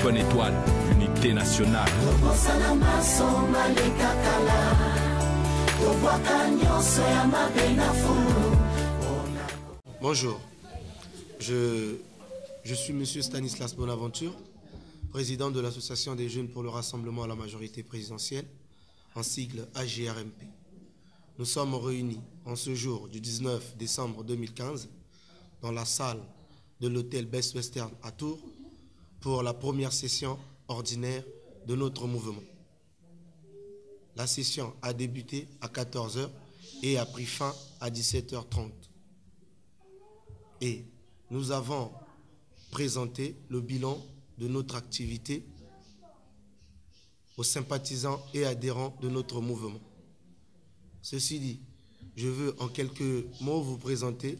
Bonne étoile, unité nationale. Bonjour, je suis Monsieur Stanislas Bonaventure, président de l'Association des jeunes pour le rassemblement à la majorité présidentielle, en sigle AJRMP. Nous sommes réunis en ce jour du 19 décembre 2015 dans la salle de l'hôtel Best Western à Tours pour la première session ordinaire de notre mouvement. La session a débuté à 14 h et a pris fin à 17 h 30. Et nous avons présenté le bilan de notre activité aux sympathisants et adhérents de notre mouvement. Ceci dit, je veux en quelques mots vous présenter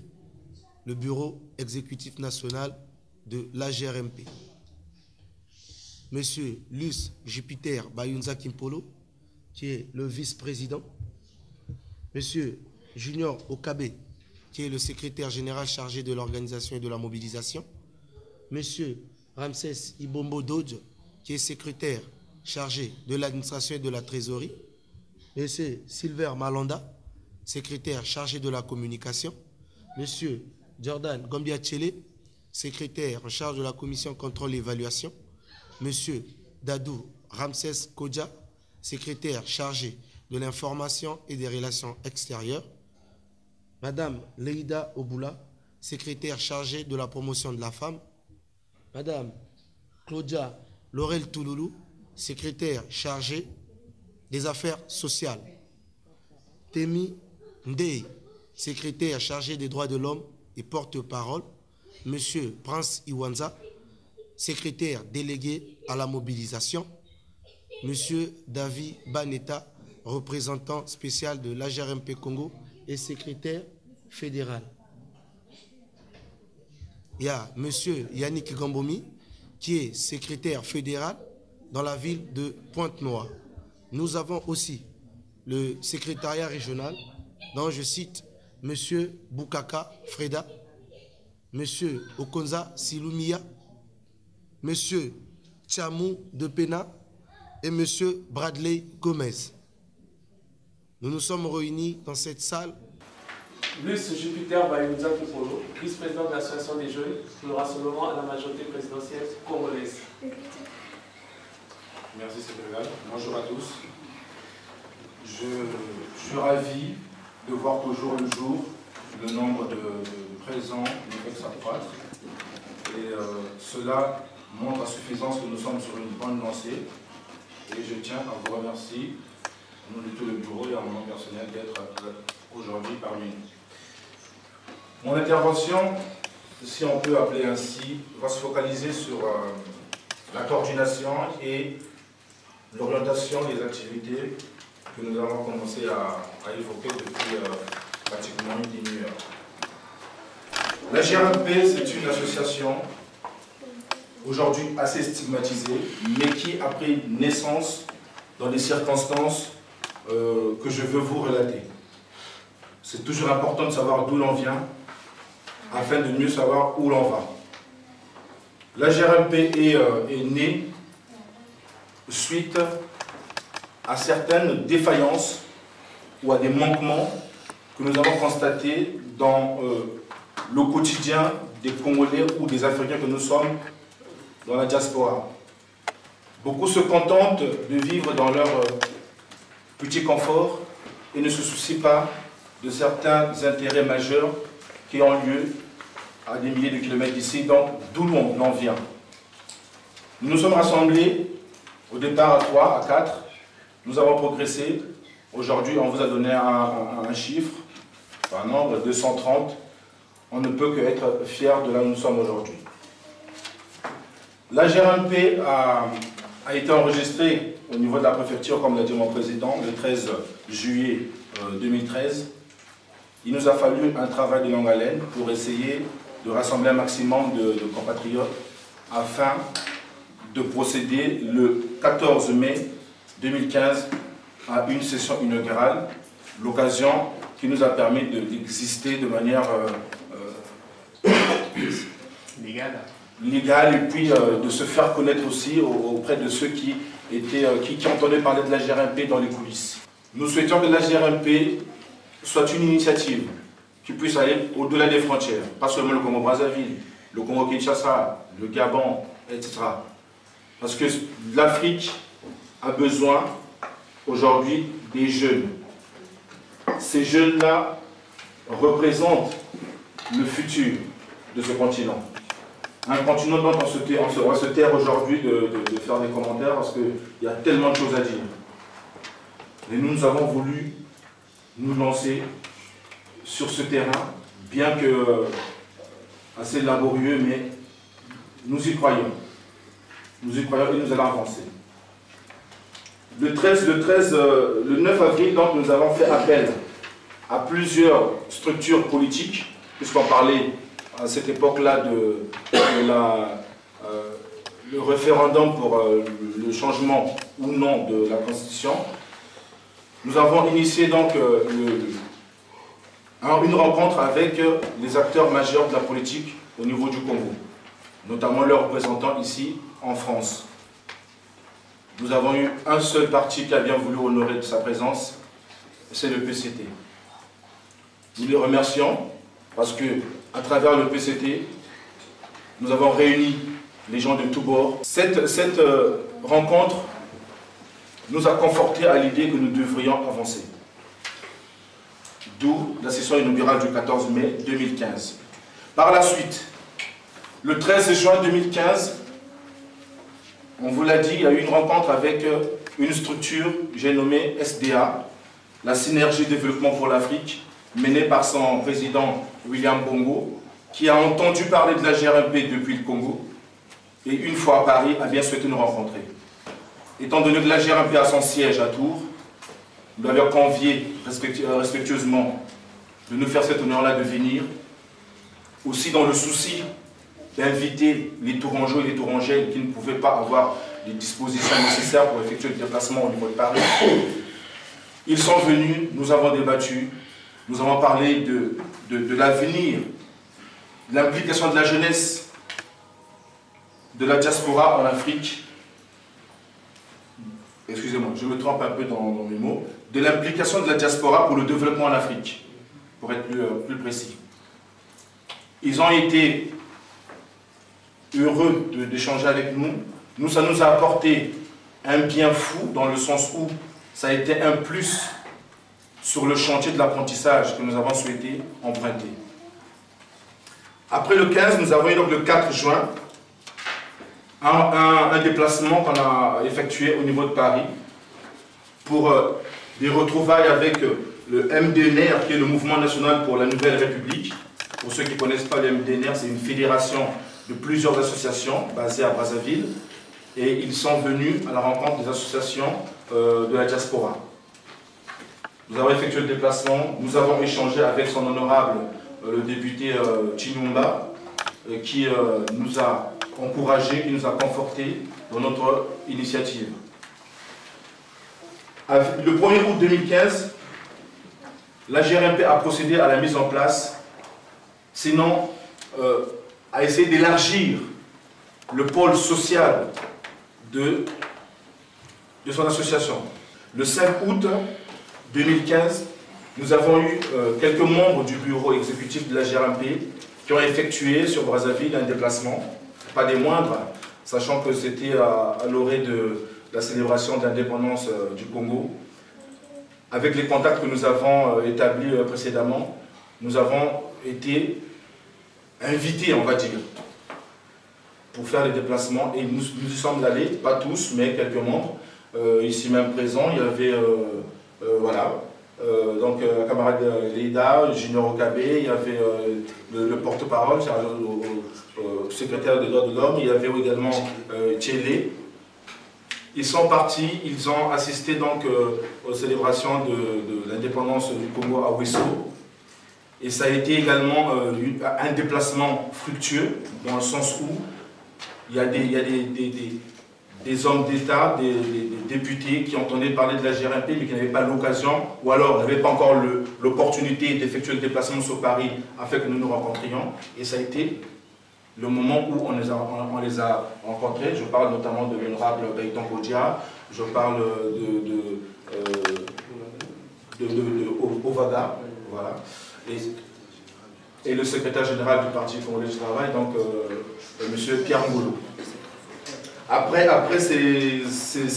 le bureau exécutif national de l'AJRMP. Monsieur Luce Jupiter Bayunza Kimpolo, qui est le vice-président. Monsieur Junior Okabe, qui est le secrétaire général chargé de l'organisation et de la mobilisation. Monsieur Ramsès Ibombo Dodge, qui est secrétaire chargé de l'administration et de la trésorerie. Monsieur Silver Malanda, secrétaire chargé de la communication. Monsieur Jordan Gombiachele, secrétaire en charge de la commission contrôle et évaluation. Monsieur Dadou Ramsès Kodja, secrétaire chargé de l'information et des relations extérieures. Madame Leïda Oboula, secrétaire chargée de la promotion de la femme. Madame Claudia Laurel Touloulou, secrétaire chargée des affaires sociales. Temi Ndei, secrétaire chargé des droits de l'homme et porte-parole. Monsieur Prince Iwanza, secrétaire délégué à la mobilisation. Monsieur David Baneta, représentant spécial de l'AJRMP Congo et secrétaire fédéral. Il y a monsieur Yannick Gambomi, qui est secrétaire fédéral dans la ville de Pointe-Noire. Nous avons aussi le secrétariat régional, dont je cite monsieur Boukaka Freda, monsieur Okonza Silumia, monsieur Tchamou de Pena et monsieur Bradley Gomez. Nous nous sommes réunis dans cette salle. Luce Jupiter Bayunza Kimpolo, vice-président de l'Association des jeunes pour le rassemblement à la majorité présidentielle congolaise. Merci secrétaire. Bonjour à tous. Je suis ravi de voir qu'au jour le jour, le nombre de présents ne fait s'accroître. Et cela montre à suffisance que nous sommes sur une bonne lancée. Et je tiens à vous remercier, au nom de tout le bureau et à mon nom personnel, d'être aujourd'hui parmi nous. Mon intervention, si on peut appeler ainsi, va se focaliser sur la coordination et l'orientation des activités que nous avons commencé à évoquer depuis pratiquement une demi-heure. La JRMP, c'est une association aujourd'hui assez stigmatisée, mais qui a pris naissance dans des circonstances que je veux vous relater. C'est toujours important de savoir d'où l'on vient, afin de mieux savoir où l'on va. La JRMP est née suite à certaines défaillances ou à des manquements que nous avons constatés dans le quotidien des Congolais ou des Africains que nous sommes dans la diaspora. Beaucoup se contentent de vivre dans leur petit confort et ne se soucient pas de certains intérêts majeurs qui ont lieu à des milliers de kilomètres d'ici, donc d'où l'on en vient. Nous nous sommes rassemblés au départ à 3, à 4. Nous avons progressé. Aujourd'hui, on vous a donné un chiffre, un nombre, 230. On ne peut qu'être fiers de là où nous sommes aujourd'hui. La JRMP a été enregistrée au niveau de la préfecture, comme l'a dit mon président, le 13 juillet 2013. Il nous a fallu un travail de longue haleine pour essayer de rassembler un maximum de compatriotes afin de procéder le 14 mai 2015 à une session inaugurale, l'occasion qui nous a permis d'exister de manière légal et puis de se faire connaître aussi auprès de ceux qui entendaient parler de la GRMP dans les coulisses. Nous souhaitions que la GRMP soit une initiative qui puisse aller au-delà des frontières, pas seulement le Congo-Brazzaville, le Congo-Kinshasa, le Gabon, etc. Parce que l'Afrique a besoin aujourd'hui des jeunes. Ces jeunes-là représentent le futur de ce continent. Un continent dont on va se taire aujourd'hui de faire des commentaires parce qu'il y a tellement de choses à dire. Et nous avons voulu nous lancer sur ce terrain, bien que assez laborieux, mais nous y croyons. Nous y croyons et nous allons avancer. Le 9 avril, donc, nous avons fait appel à plusieurs structures politiques, puisqu'on parlait à cette époque-là le référendum pour le changement ou non de la Constitution. Nous avons initié donc une rencontre avec les acteurs majeurs de la politique au niveau du Congo, notamment leurs représentants ici en France. Nous avons eu un seul parti qui a bien voulu honorer de sa présence, c'est le PCT. Nous les remercions parce que, à travers le PCT, nous avons réuni les gens de tous bords. Cette rencontre nous a confortés à l'idée que nous devrions avancer. D'où la session inaugurale du 14 mai 2015. Par la suite, le 13 juin 2015, on vous l'a dit, il y a eu une rencontre avec une structure, j'ai nommé SDA, la Synergie Développement pour l'Afrique, menée par son président William Bongo, qui a entendu parler de la GRMP depuis le Congo, et une fois à Paris, a bien souhaité nous rencontrer. Étant donné que la GRMP a son siège à Tours, nous l'avions convié respectueusement de nous faire cet honneur-là de venir, aussi dans le souci d'inviter les Tourangeaux et les Tourangelles qui ne pouvaient pas avoir les dispositions nécessaires pour effectuer le déplacement au niveau de Paris. Ils sont venus, nous avons débattu, nous avons parlé de l'avenir, de l'implication de la jeunesse, de la diaspora en Afrique. Excusez-moi, je me trompe un peu dans mes mots. De l'implication de la diaspora pour le développement en Afrique, pour être plus précis. Ils ont été heureux d'échanger avec nous. Nous, ça nous a apporté un bien fou, dans le sens où ça a été un plus sur le chantier de l'apprentissage que nous avons souhaité emprunter. Après le 15, nous avons eu donc le 4 juin un déplacement qu'on a effectué au niveau de Paris pour des retrouvailles avec le MDNR, qui est le Mouvement National pour la Nouvelle République. Pour ceux qui ne connaissent pas le MDNR, c'est une fédération de plusieurs associations basées à Brazzaville. Et ils sont venus à la rencontre des associations de la diaspora. Nous avons effectué le déplacement, nous avons échangé avec son honorable, le député Chinumba, qui nous a encouragés, qui nous a confortés dans notre initiative. Le 1er août 2015, la GRMP a procédé à la mise en place, sinon à essayer d'élargir le pôle social de son association. Le 5 août 2015, nous avons eu quelques membres du bureau exécutif de la GRMP qui ont effectué sur Brazzaville un déplacement, pas des moindres, sachant que c'était à l'orée de la célébration de l'indépendance du Congo. Avec les contacts que nous avons établis précédemment, nous avons été invités, on va dire, pour faire les déplacements, et nous y sommes allés, pas tous, mais quelques membres, ici même présents. Il y avait, donc la camarade Leïda, Junior Okabé, il y avait le porte-parole, le secrétaire des droits de l'homme, il y avait également Tchélé. Ils sont partis, ils ont assisté donc aux célébrations de l'indépendance du Congo à Ouesso. Et ça a été également un déplacement fructueux, dans le sens où il y a des hommes d'État, des députés qui entendaient parler de la GRMP mais qui n'avaient pas l'occasion, ou alors n'avaient pas encore l'opportunité d'effectuer le déplacement sur Paris afin que nous nous rencontrions. Et ça a été le moment où on les a rencontrés. Je parle notamment de l'honorable Gaëtan Kodia, je parle de Ovaga, voilà, et le secrétaire général du Parti congolais du travail, donc M. Pierre Ngolo. Après ces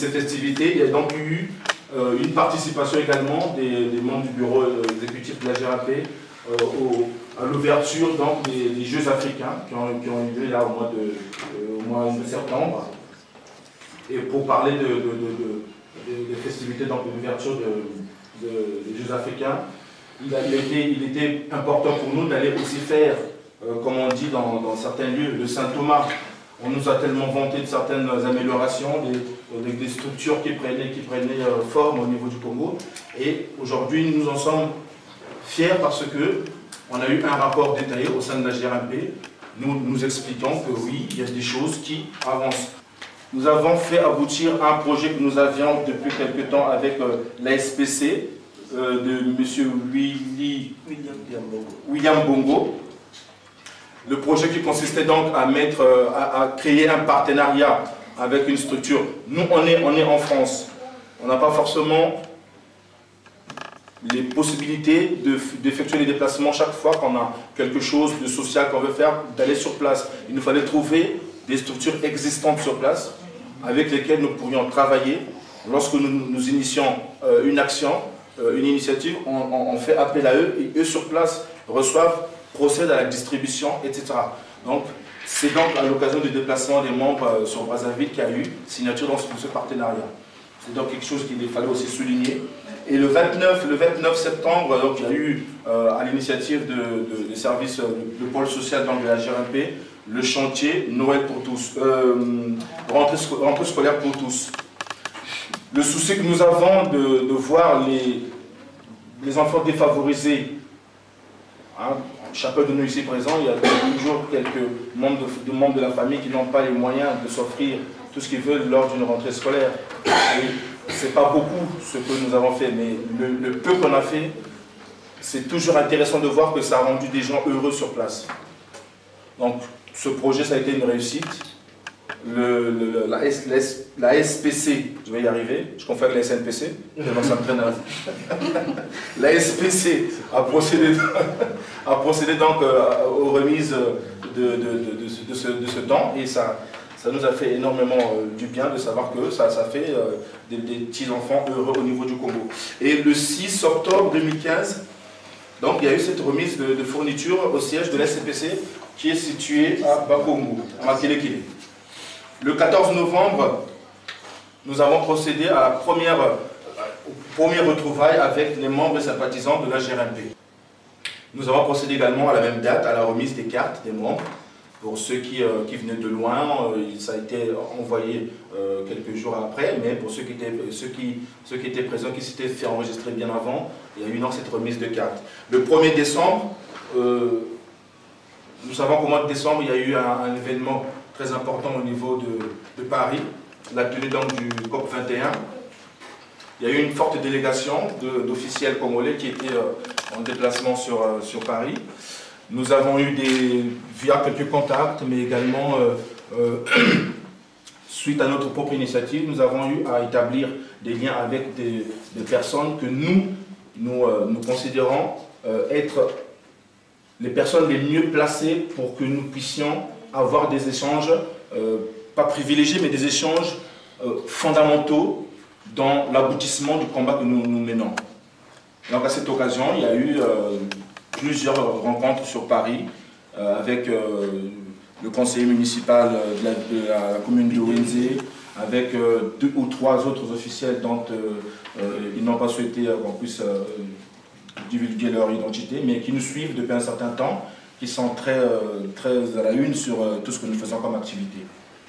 festivités, il y a donc eu une participation également des membres du bureau exécutif de la GRAP à l'ouverture des Jeux africains qui ont eu lieu là au mois de septembre. Et pour parler des festivités, donc de l'ouverture des Jeux africains, il était important pour nous d'aller aussi faire, comme on dit dans certains lieux, le Saint-Thomas. On nous a tellement vanté de certaines améliorations, des structures qui prenaient forme au niveau du Congo. Et aujourd'hui, nous en sommes fiers parce qu'on a eu un rapport détaillé au sein de la GRAP. Nous expliquons que oui, il y a des choses qui avancent. Nous avons fait aboutir un projet que nous avions depuis quelque temps avec la SPC de M. William Bongo. Le projet qui consistait donc à créer un partenariat avec une structure. Nous, on est en France. On n'a pas forcément les possibilités d'effectuer les déplacements chaque fois qu'on a quelque chose de social qu'on veut faire, d'aller sur place. Il nous fallait trouver des structures existantes sur place avec lesquelles nous pourrions travailler. Lorsque nous initions une action, une initiative, on fait appel à eux et eux sur place procèdent à la distribution, etc. Donc, c'est donc à l'occasion du déplacement des membres sur Brazzaville qu'il y a eu signature dans ce partenariat. C'est donc quelque chose qu'il fallait aussi souligner. Et le 29 septembre, donc, il y a eu, à l'initiative des services, le pôle social de la GRAP, le chantier Noël pour tous, rentrée scolaire pour tous. Le souci que nous avons de voir les enfants défavorisés, hein, chacun de nous ici présents, il y a toujours quelques membres de la famille qui n'ont pas les moyens de s'offrir tout ce qu'ils veulent lors d'une rentrée scolaire. Ce n'est pas beaucoup ce que nous avons fait, mais le peu qu'on a fait, c'est toujours intéressant de voir que ça a rendu des gens heureux sur place. Donc ce projet, ça a été une réussite. La SPC, je vais y arriver, je confonds avec la SNPC, ça me traîne à la SPC a procédé donc aux remises de ce temps et ça nous a fait énormément du bien de savoir que ça fait des petits-enfants heureux au niveau du Congo. Et le 6 octobre 2015, donc, il y a eu cette remise de fournitures au siège de la SPC qui est situé à Bakongo, à Makelekele. Le 14 novembre, nous avons procédé à la première retrouvaille avec les membres et sympathisants de la GRAP. Nous avons procédé également à la même date à la remise des cartes des membres. Pour ceux qui venaient de loin, ça a été envoyé quelques jours après, mais pour ceux qui étaient présents, qui s'étaient fait enregistrer bien avant, il y a eu cette remise de cartes. Le 1er décembre, nous savons qu'au mois de décembre, il y a eu un événement très important au niveau de Paris, la tenue donc du COP 21. Il y a eu une forte délégation d'officiels congolais qui étaient en déplacement sur Paris. Nous avons eu via quelques contacts, mais également suite à notre propre initiative, nous avons eu à établir des liens avec des personnes que nous considérons être les personnes les mieux placées pour que nous puissions avoir des échanges, pas privilégiés, mais des échanges fondamentaux dans l'aboutissement du combat que nous menons. Donc à cette occasion, il y a eu plusieurs rencontres sur Paris avec le conseiller municipal de la commune de Ouenze, avec 2 ou 3 autres officiels dont ils n'ont pas souhaité qu'on puisse divulguer leur identité, mais qui nous suivent depuis un certain temps, qui sont très à la une sur tout ce que nous faisons comme activité.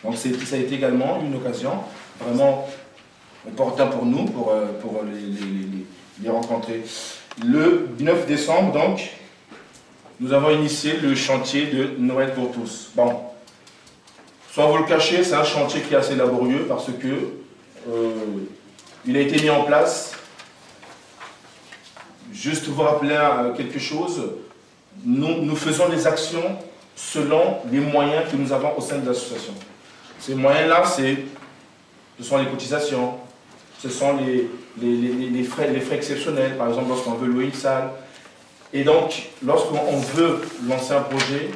Donc ça a été également une occasion vraiment importante pour nous, pour les rencontrer. Le 9 décembre, donc, nous avons initié le chantier de Noël pour tous. Bon, sans vous le cacher, c'est un chantier qui est assez laborieux parce que il a été mis en place. Juste vous rappeler quelque chose, nous faisons des actions selon les moyens que nous avons au sein de l'association. Ces moyens-là, ce sont les cotisations, ce sont les frais exceptionnels, par exemple lorsqu'on veut louer une salle. Et donc, lorsqu'on veut lancer un projet,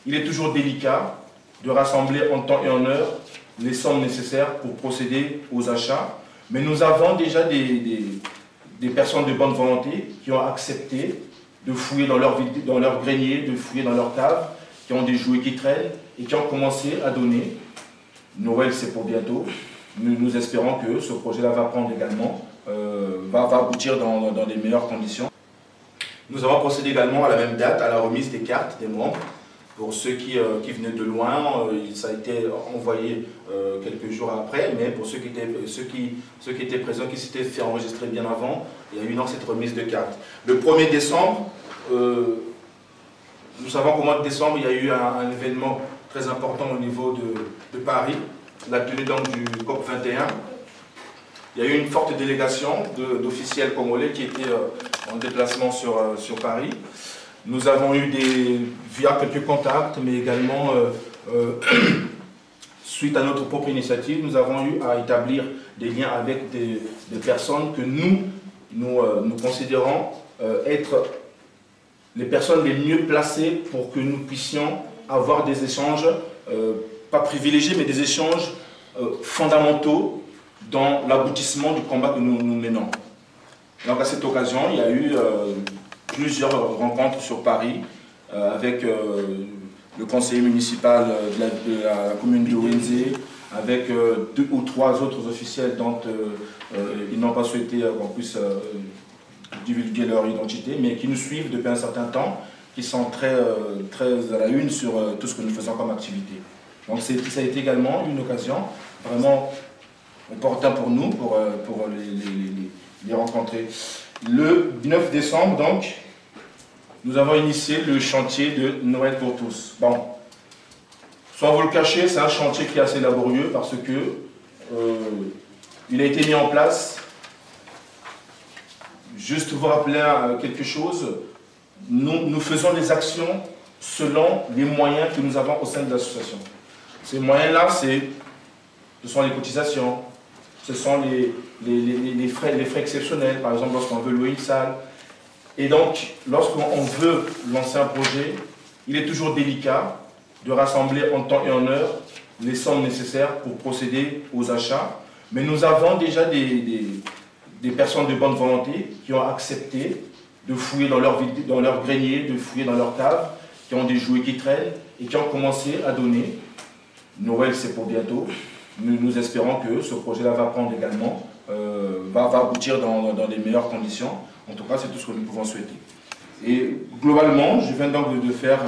il est toujours délicat de rassembler en temps et en heure les sommes nécessaires pour procéder aux achats. Mais nous avons déjà des personnes de bonne volonté qui ont accepté de fouiller dans leur grenier, de fouiller dans leur cave, qui ont des jouets qui traînent et qui ont commencé à donner. Noël, c'est pour bientôt. Nous espérons que ce projet-là va prendre également, va aboutir dans les meilleures conditions. Nous avons procédé également à la même date à la remise des cartes des membres. Pour ceux qui venaient de loin, ça a été envoyé quelques jours après, mais pour ceux qui étaient présents, qui s'étaient fait enregistrer bien avant, il y a eu cette remise de cartes. Le 1er décembre, nous savons qu'au mois de décembre, il y a eu un événement très important au niveau de Paris, la tenue donc du COP 21. Il y a eu une forte délégation d'officiels congolais qui étaient en déplacement sur Paris. Nous avons eu via quelques contacts, mais également suite à notre propre initiative, nous avons eu à établir des liens avec des personnes que nous considérons être les personnes les mieux placées pour que nous puissions avoir des échanges, pas privilégiés, mais des échanges fondamentaux dans l'aboutissement du combat que nous menons. Donc à cette occasion, il y a eu plusieurs rencontres sur Paris avec le conseiller municipal de la commune de Wenze, avec 2 ou 3 autres officiels dont ils n'ont pas souhaité qu'on puisse divulguer leur identité, mais qui nous suivent depuis un certain temps, qui sont très à la une sur tout ce que nous faisons comme activité. Donc ça a été également une occasion vraiment importante pour nous, pour les rencontrer. Le 9 décembre, donc, nous avons initié le chantier de Noël pour tous. Bon, sans vous le cacher, c'est un chantier qui est assez laborieux parce que il a été mis en place. Juste vous rappeler quelque chose, nous faisons des actions selon les moyens que nous avons au sein de l'association. Ces moyens-là, ce sont les cotisations, ce sont les frais exceptionnels, par exemple lorsqu'on veut louer une salle. Et donc, lorsqu'on veut lancer un projet, il est toujours délicat de rassembler en temps et en heure les sommes nécessaires pour procéder aux achats. Mais nous avons déjà des personnes de bonne volonté qui ont accepté de fouiller dans leur grenier, de fouiller dans leur cave, qui ont des jouets qui traînent et qui ont commencé à donner. Noël, c'est pour bientôt. Nous espérons que ce projet-là va prendre également, va aboutir dans les meilleures conditions. En tout cas, c'est tout ce que nous pouvons souhaiter. Et globalement, je viens donc de faire,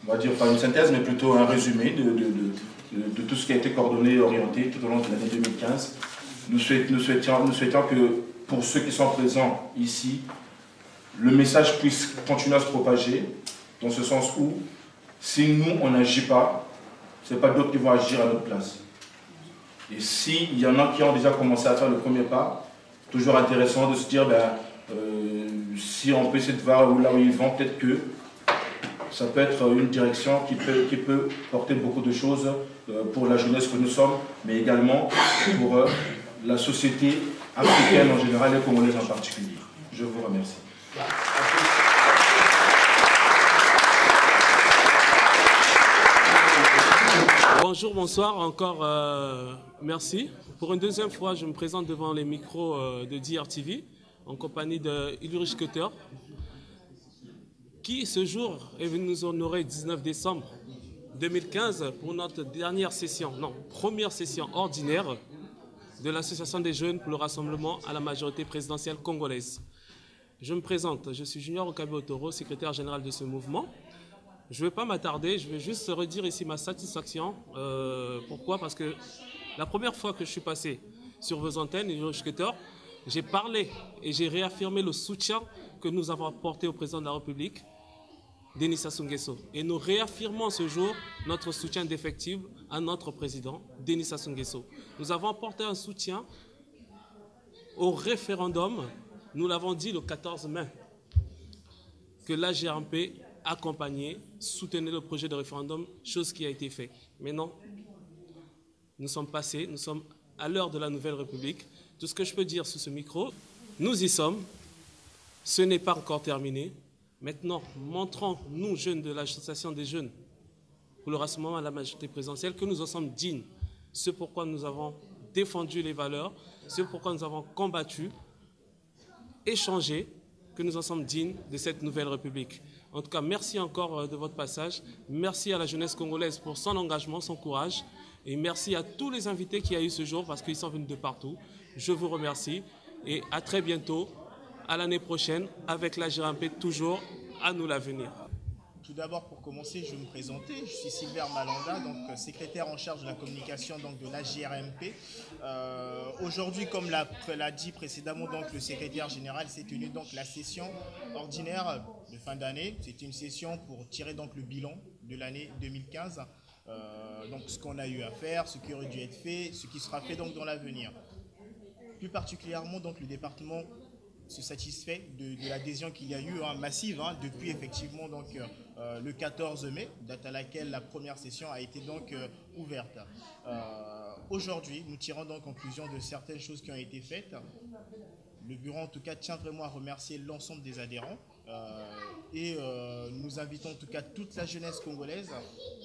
on va dire pas une synthèse, mais plutôt un résumé de tout ce qui a été coordonné et orienté tout au long de l'année 2015. Nous souhaitions que pour ceux qui sont présents ici, le message puisse continuer à se propager, dans ce sens où, si nous, on n'agit pas, ce n'est pas d'autres qui vont agir à notre place. Et s'il y en a qui ont déjà commencé à faire le premier pas, toujours intéressant de se dire, si on peut essayer de voir là où ils vont, peut-être que ça peut être une direction qui peut porter beaucoup de choses pour la jeunesse que nous sommes, mais également pour la société africaine en général et congolaise en particulier. Je vous remercie. Bonjour, bonsoir, encore merci. Pour une deuxième fois, je me présente devant les micros de DRTV en compagnie de Ulrich Kötter, qui ce jour est venu nous honorer le 19 décembre 2015 pour notre première session ordinaire de l'Association des jeunes pour le rassemblement à la majorité présidentielle congolaise. Je me présente, je suis Junior Okabe Otoro, secrétaire général de ce mouvement. Je ne vais pas m'attarder, je vais juste redire ici ma satisfaction. Pourquoi? Parce que la première fois que je suis passé sur vos antennes, Ulrich Kötter, j'ai parlé et j'ai réaffirmé le soutien que nous avons apporté au président de la République, Denis Sassou Nguesso. Et nous réaffirmons ce jour notre soutien défectible à notre président, Denis Sassou Nguesso. Nous avons apporté un soutien au référendum, nous l'avons dit le 14 mai, que l'AGRMP accompagner, soutenir le projet de référendum, chose qui a été faite. Maintenant, nous sommes passés, nous sommes à l'heure de la Nouvelle République. Tout ce que je peux dire sous ce micro, nous y sommes. Ce n'est pas encore terminé. Maintenant, montrons, nous, jeunes de l'Association des jeunes, pour le rassemblement à la majorité présidentielle, que nous en sommes dignes. C'est pourquoi nous avons défendu les valeurs, c'est pourquoi nous avons combattu, échangé, que nous en sommes dignes de cette Nouvelle République. En tout cas, merci encore de votre passage. Merci à la jeunesse congolaise pour son engagement, son courage. Et merci à tous les invités qu'il y a eu ce jour parce qu'ils sont venus de partout. Je vous remercie et à très bientôt, à l'année prochaine, avec la GRMP, toujours à nous l'avenir. Tout d'abord, pour commencer, je vais me présenter. Je suis Silver Malanda, donc secrétaire en charge de la communication donc, de la GRMP. Aujourd'hui, comme l'a dit précédemment donc, le secrétaire général, s'est tenue donc la session ordinaire de fin d'année. C'est une session pour tirer donc le bilan de l'année 2015. Donc ce qu'on a eu à faire, ce qui aurait dû être fait, ce qui sera fait donc dans l'avenir. Plus particulièrement, donc le département se satisfait de l'adhésion qu'il y a eu massive depuis effectivement donc, le 14 mai, date à laquelle la première session a été donc ouverte. Aujourd'hui, nous tirons donc conclusion de certaines choses qui ont été faites. Le bureau en tout cas tient vraiment à remercier l'ensemble des adhérents et nous invitons en tout cas toute la jeunesse congolaise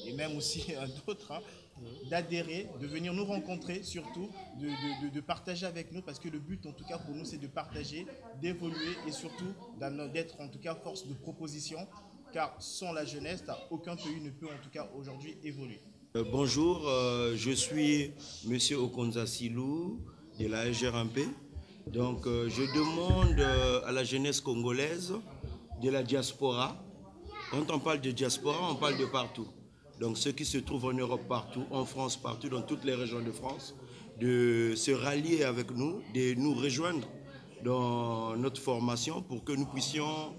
et même aussi d'autres d'adhérer, de venir nous rencontrer surtout, de partager avec nous parce que le but en tout cas pour nous c'est de partager, d'évoluer et surtout d'être en tout cas force de proposition car sans la jeunesse, aucun pays ne peut en tout cas aujourd'hui évoluer. Bonjour, je suis Monsieur Okonza Silou de la GRMP. Donc je demande à la jeunesse congolaise de la diaspora. Quand on parle de diaspora, on parle de partout. Donc ceux qui se trouvent en Europe partout, en France partout, dans toutes les régions de France, de se rallier avec nous, de nous rejoindre dans notre formation pour que nous puissions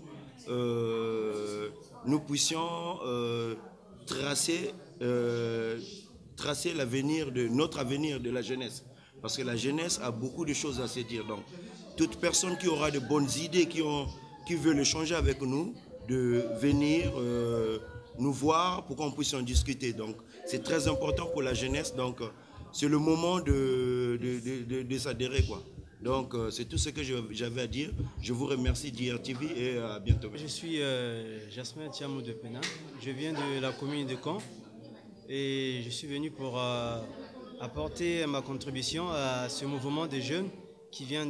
tracer l'avenir notre avenir de la jeunesse. Parce que la jeunesse a beaucoup de choses à se dire. Donc, toute personne qui aura de bonnes idées, qui veut échanger avec nous, de venir nous voir pour qu'on puisse en discuter. Donc, c'est très important pour la jeunesse. Donc, c'est le moment de s'adhérer, quoi. Donc, c'est tout ce que j'avais à dire. Je vous remercie d'IRTV et à bientôt. Je suis Jasmin Tiamou de Pena. Je viens de la commune de Caen et je suis venu pour apporter ma contribution à ce mouvement des jeunes qui vient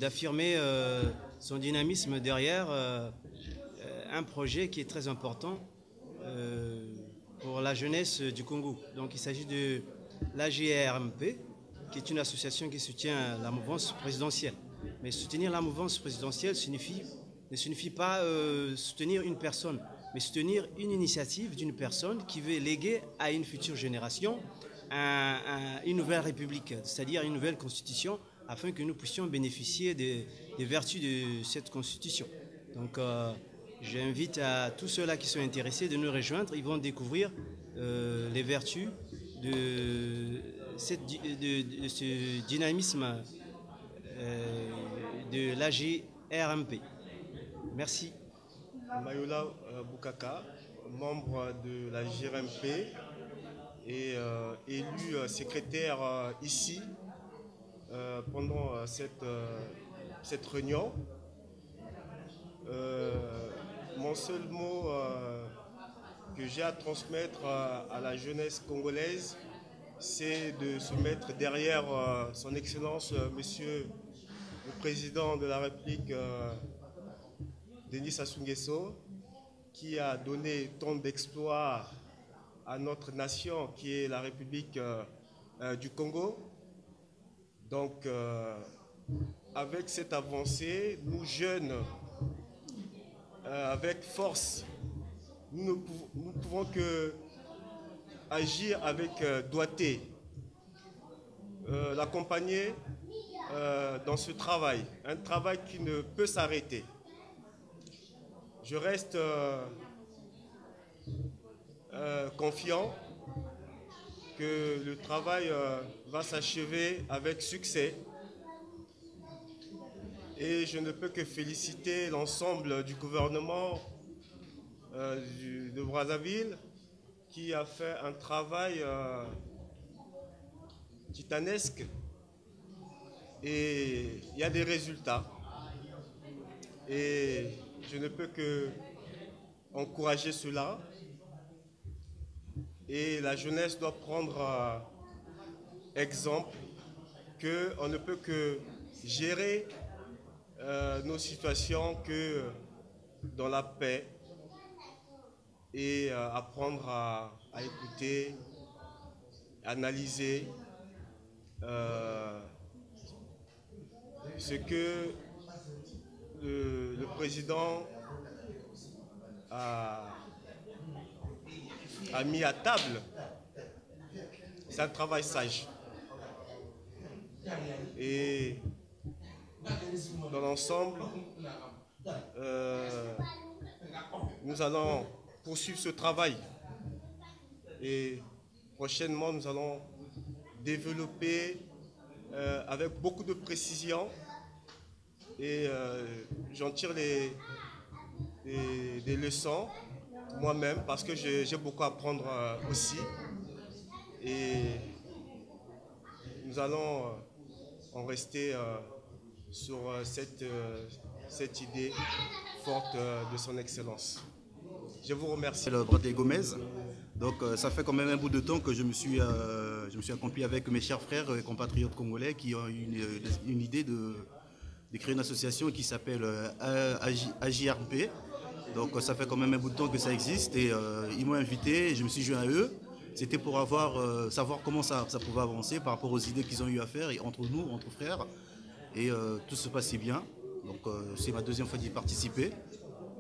d'affirmer son dynamisme derrière un projet qui est très important pour la jeunesse du Congo. Donc il s'agit de l'AGRMP, qui est une association qui soutient la mouvance présidentielle. Mais soutenir la mouvance présidentielle ne signifie pas soutenir une personne, mais soutenir une initiative d'une personne qui veut léguer à une future génération une nouvelle république, c'est-à-dire une nouvelle constitution, afin que nous puissions bénéficier des vertus de cette constitution. Donc j'invite à tous ceux-là qui sont intéressés de nous rejoindre. Ils vont découvrir les vertus de ce dynamisme de l'AGRMP. Merci. Mayola Boukaka, membre de la GRMP et élu secrétaire ici pendant cette réunion. Mon seul mot que j'ai à transmettre à la jeunesse congolaise, c'est de se mettre derrière son Excellence, Monsieur le Président de la République, Denis Sassou Nguesso, qui a donné tant d'exploits à notre nation, qui est la République du Congo. Donc, avec cette avancée, nous jeunes, avec force, nous ne pouvons que agir avec doigté, l'accompagner dans ce travail, un travail qui ne peut s'arrêter. Je reste confiant que le travail va s'achever avec succès Et je ne peux que féliciter l'ensemble du gouvernement de Brazzaville qui a fait un travail titanesque. Et il y a des résultats. Et je ne peux que encourager cela. Et la jeunesse doit prendre exemple qu'on ne peut que gérer nos situations que dans la paix et apprendre à écouter, analyser ce que le président a mis à table. C'est un travail sage. Et dans l'ensemble, nous allons poursuivre ce travail. Et prochainement, nous allons développer avec beaucoup de précision. Et j'en tire des leçons moi-même parce que j'ai beaucoup à apprendre aussi. Et nous allons en rester sur cette idée forte de son Excellence. Je vous remercie. Le Braté Gomez. Donc ça fait quand même un bout de temps que je me suis accompli avec mes chers frères et compatriotes congolais qui ont une idée de créer une association qui s'appelle AJRP. Donc ça fait quand même un bout de temps que ça existe et ils m'ont invité et je me suis joint à eux. C'était pour savoir comment ça pouvait avancer par rapport aux idées qu'ils ont eu à faire et entre nous, entre frères. Et tout se passait bien. Donc c'est ma deuxième fois d'y participer.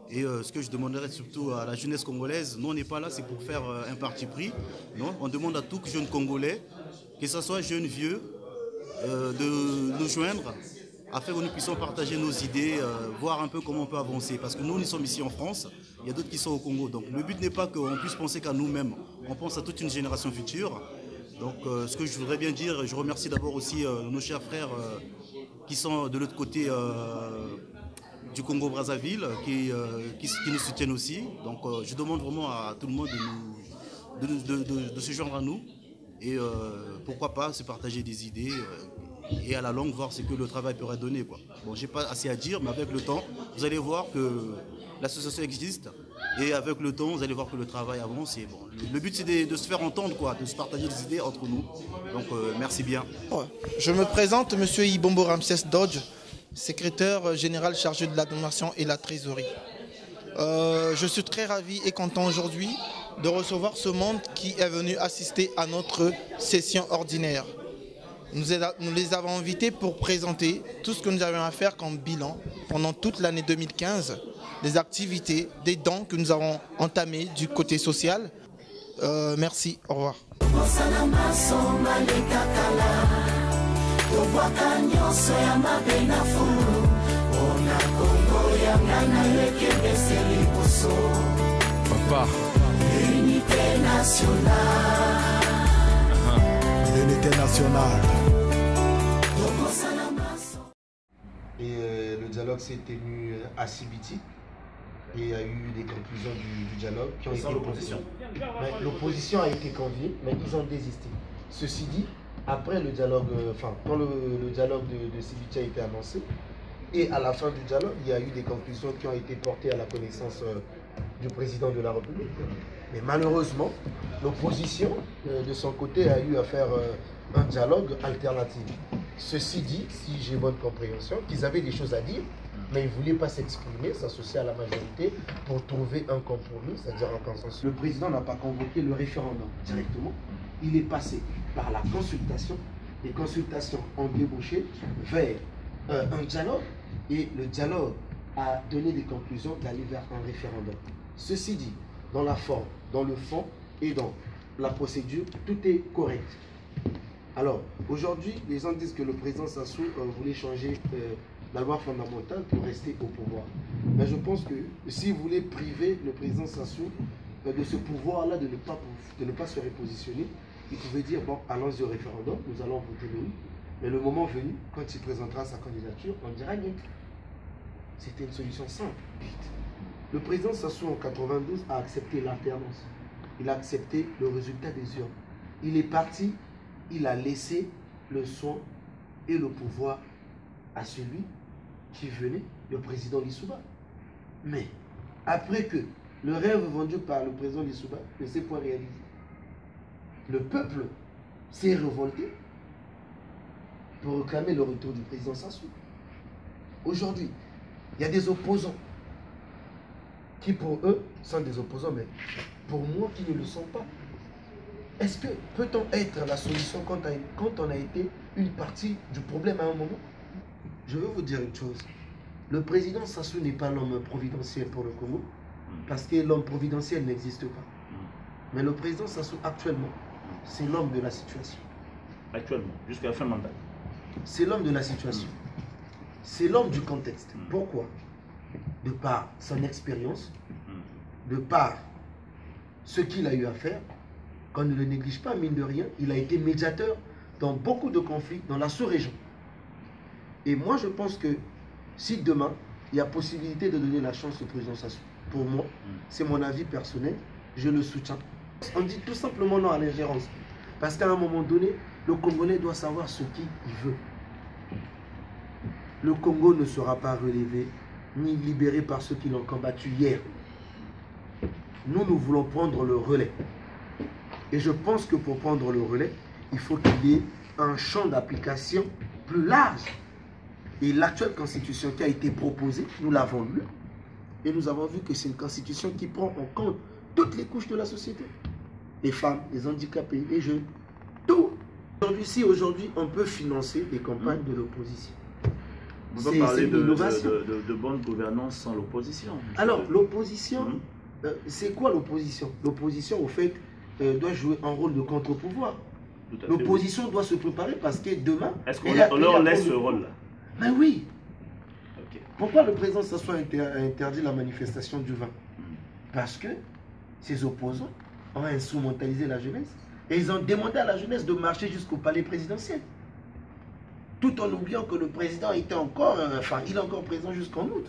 Et ce que je demanderais surtout à la jeunesse congolaise, nous on n'est pas là, c'est pour faire un parti pris. Non, on demande à tout jeune Congolais, que ce soit jeune, vieux, de nous joindre afin que nous puissions partager nos idées, voir un peu comment on peut avancer. Parce que nous sommes ici en France, il y a d'autres qui sont au Congo. Donc le but n'est pas qu'on puisse penser qu'à nous-mêmes, on pense à toute une génération future. Donc ce que je voudrais bien dire, je remercie d'abord aussi nos chers frères qui sont de l'autre côté du Congo-Brazzaville, qui nous soutiennent aussi. Donc je demande vraiment à tout le monde de se joindre à nous et pourquoi pas se partager des idées et à la longue voir ce que le travail pourrait donner, quoi. Bon, j'ai pas assez à dire, mais avec le temps, vous allez voir que l'association existe et avec le temps, vous allez voir que le travail avance. Et bon, le but c'est de se faire entendre, quoi, de se partager des idées entre nous. Donc merci bien. Je me présente, Monsieur Ibombo Ramsès Dodge, secrétaire général chargé de la donation et la trésorerie. Je suis très ravi et content aujourd'hui de recevoir ce monde qui est venu assister à notre session ordinaire. Nous les avons invités pour présenter tout ce que nous avions à faire comme bilan pendant toute l'année 2015, des activités, des dons que nous avons entamés du côté social. Merci, au revoir. Papa. L'unité nationale. L'unité nationale. Et le dialogue s'est tenu à Sibiti. Et il y a eu des conclusions du dialogue qui ont été l'opposition. L'opposition a été conviée, mais ils ont désisté. Ceci dit, après le dialogue, quand le dialogue de Sibiti a été annoncé, et à la fin du dialogue, il y a eu des conclusions qui ont été portées à la connaissance du président de la République. Mais malheureusement, l'opposition, de son côté, a eu à faire un dialogue alternatif. Ceci dit, si j'ai bonne compréhension, qu'ils avaient des choses à dire, mais ils ne voulaient pas s'exprimer, s'associer à la majorité pour trouver un compromis, c'est-à-dire un consensus. Le président n'a pas convoqué le référendum directement. Il est passé par la consultation. Les consultations ont débouché vers un dialogue et le dialogue a donné des conclusions d'aller vers un référendum. Ceci dit, dans la forme, dans le fond et dans la procédure, tout est correct. Alors, aujourd'hui, les gens disent que le président Sassou voulait changer la loi fondamentale pour rester au pouvoir. Mais je pense que si vous voulez priver le président Sassou de ce pouvoir-là, de ne pas se repositionner, il pouvait dire, bon, allons-y au référendum, nous allons voter le oui. Mais le moment venu, quand il présentera sa candidature, on dira rien. C'était une solution simple. Le président Sassou en 92 a accepté l'alternance. Il a accepté le résultat des urnes. Il est parti, il a laissé le soin et le pouvoir à celui qui venait, le président Lissouba. Mais après que le rêve vendu par le président Lissouba ne s'est pas réalisé, le peuple s'est révolté pour réclamer le retour du président Sassou. Aujourd'hui, il y a des opposants qui pour eux sont des opposants, mais pour moi qui ne le sont pas. Est-ce que peut-on être la solution quand on a été une partie du problème à un moment? Je veux vous dire une chose. Le président Sassou n'est pas l'homme providentiel pour le Congo, parce que l'homme providentiel n'existe pas. Mais le président Sassou actuellement, c'est l'homme de la situation. Actuellement, jusqu'à la fin du mandat. C'est l'homme de la situation. C'est l'homme du contexte. Pourquoi? De par son expérience, de par ce qu'il a eu à faire, qu'on ne le néglige pas, mine de rien, il a été médiateur dans beaucoup de conflits dans la sous-région. Et moi, je pense que si demain, il y a possibilité de donner la chance au président Sassou, pour moi, c'est mon avis personnel, je le soutiens. On dit tout simplement non à l'ingérence. Parce qu'à un moment donné, le Congolais doit savoir ce qu'il veut. Le Congo ne sera pas relevé ni libéré par ceux qui l'ont combattu hier. Nous voulons prendre le relais. Et je pense que pour prendre le relais, il faut qu'il y ait un champ d'application plus large. Et l'actuelle constitution qui a été proposée, nous l'avons lue. Et nous avons vu que c'est une constitution qui prend en compte toutes les couches de la société. Les femmes, les handicapés, les jeunes, tout. Aujourd'hui, on peut financer les campagnes de l'opposition. On va parler de bonne gouvernance sans l'opposition. Alors, l'opposition, c'est quoi l'opposition? L'opposition, au fait, doit jouer un rôle de contre-pouvoir. L'opposition doit se préparer parce que demain... Est-ce qu'on leur laisse ce rôle-là? Ben oui. Okay. Pourquoi le président Sassou a interdit la manifestation du 20? Parce que ses opposants ont instrumentalisé la jeunesse et ils ont demandé à la jeunesse de marcher jusqu'au palais présidentiel. Tout en oubliant que le président était encore, il est encore présent jusqu'en août.